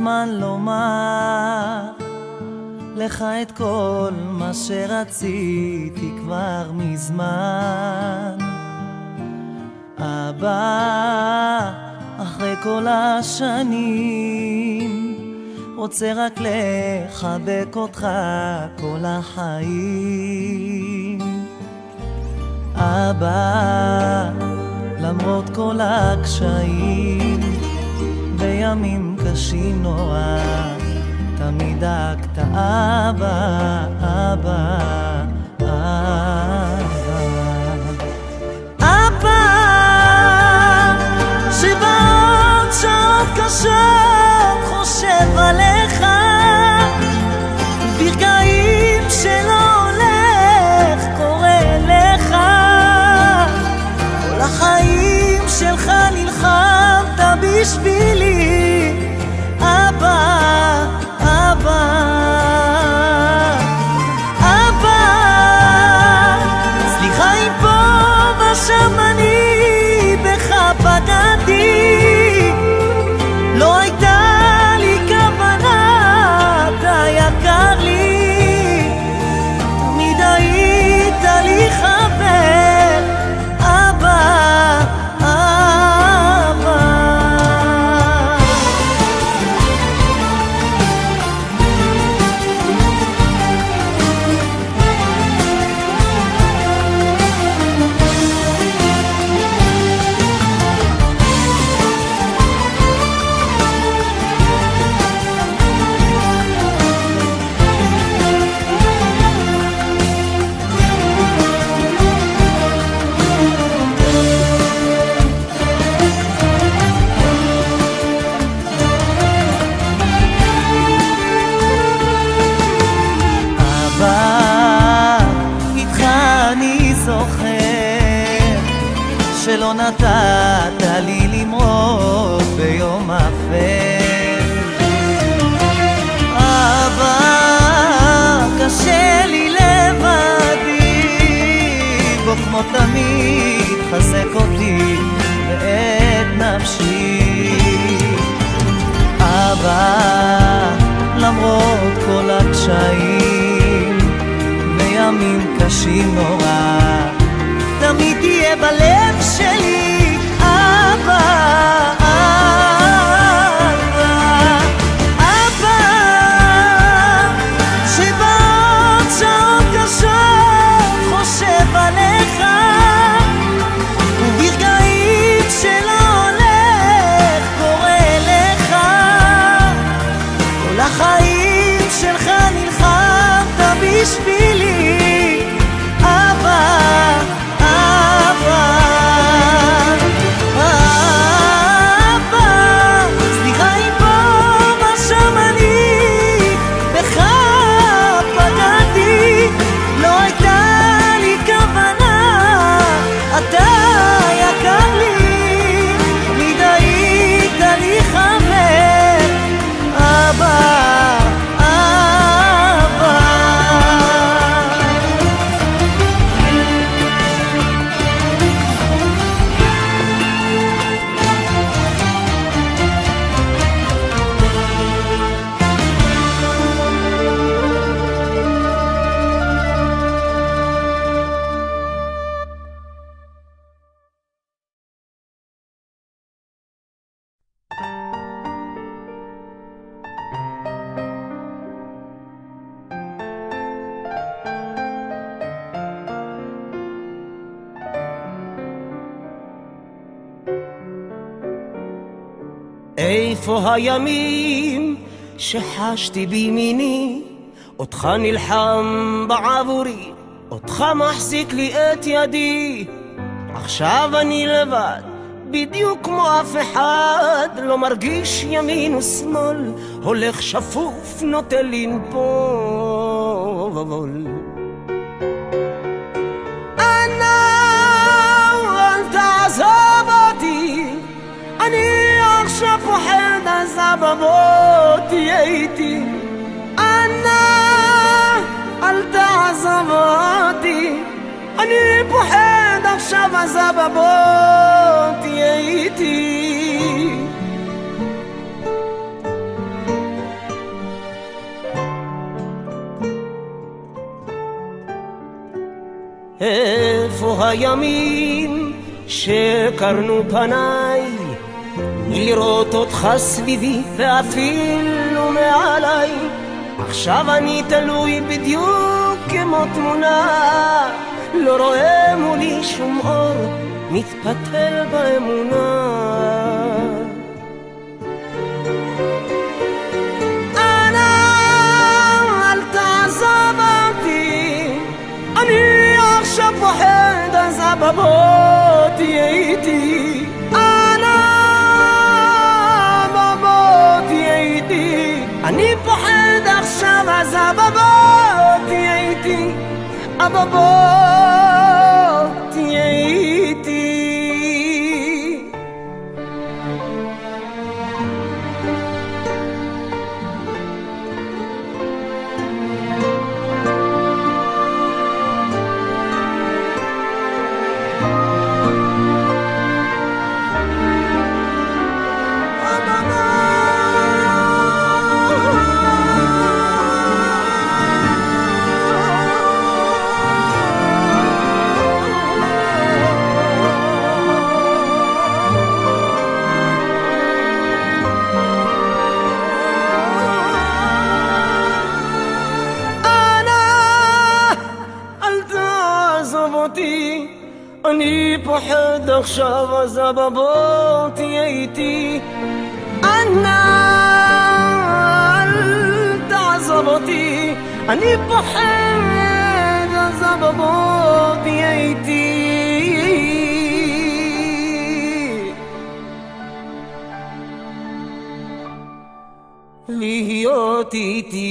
הזמן לומר לך את כל מה שרציתי כבר מזמן. אבא, אחרי כל השנים רוצה רק לחבק אותך כל החיים. אבא, למרות כל הקשיים וימים קשים נורא תמיד דאגת אבא, אבא, אבא. אבא, שבעות שעות קשות חושב עליך, ברגעים שלא הולך קורא לך, כל החיים שלך נלחמת בשבילי. אבא, אבא, אבא, סליחה אם פה ושם אני בך פגעתי, לא הייתה לי כוונה, אתה יקר לי, תמיד היית לי חבר. אבא, אבא. שלא נתת לי למרוד ביום אפל. אבא, קשה לי לבדי, בו כמו תמיד חזק אותי ואת נפשי. אבא, למרות כל הקשיים וימים קשים נורא תמיד תהיה בלב שלי. אבא, אבא, אבא, שבעות שעות קשות חושב עליך, וברגעים שלא הולך קורא לך, כל החיים שלך נלחמת בשבילי. אבא, איפה הימים שחשתי בימיני, אותך נלחם בעבורי, אותך מחזיק לי את ידי. עכשיו אני לבד, בדיוק כמו אף אחד, לא מרגיש ימין ושמאל, הולך שפוף נוטה לנפול. אנא אל תעזוב אותי, אני עכשיו פוחד, אז בוא תהיה איתי. אנא אל תעזוב אותי, אני פוחד עכשיו, אז בוא תהיה איתי. איפה הימים שקרנו פניי לראות אותך סביבי ואפילו מעליי? עכשיו אני תלוי בדיוק כמו תמונה, לא רואה מולי שום אור, מתפתל באמונה. אנא אל תעזוב אותי, אני עכשיו פוחד, אז בוא תהיה איתי. אנא בוא תהיה איתי, אני פוחד עכשיו, אז בוא תהיה איתי. בוא תהיה איתי. אני פוחד עכשיו, אז בוא תהיה איתי. אנא אל תעזוב אותי, אני פוחד, אז בוא תהיה איתי. להיות איתי.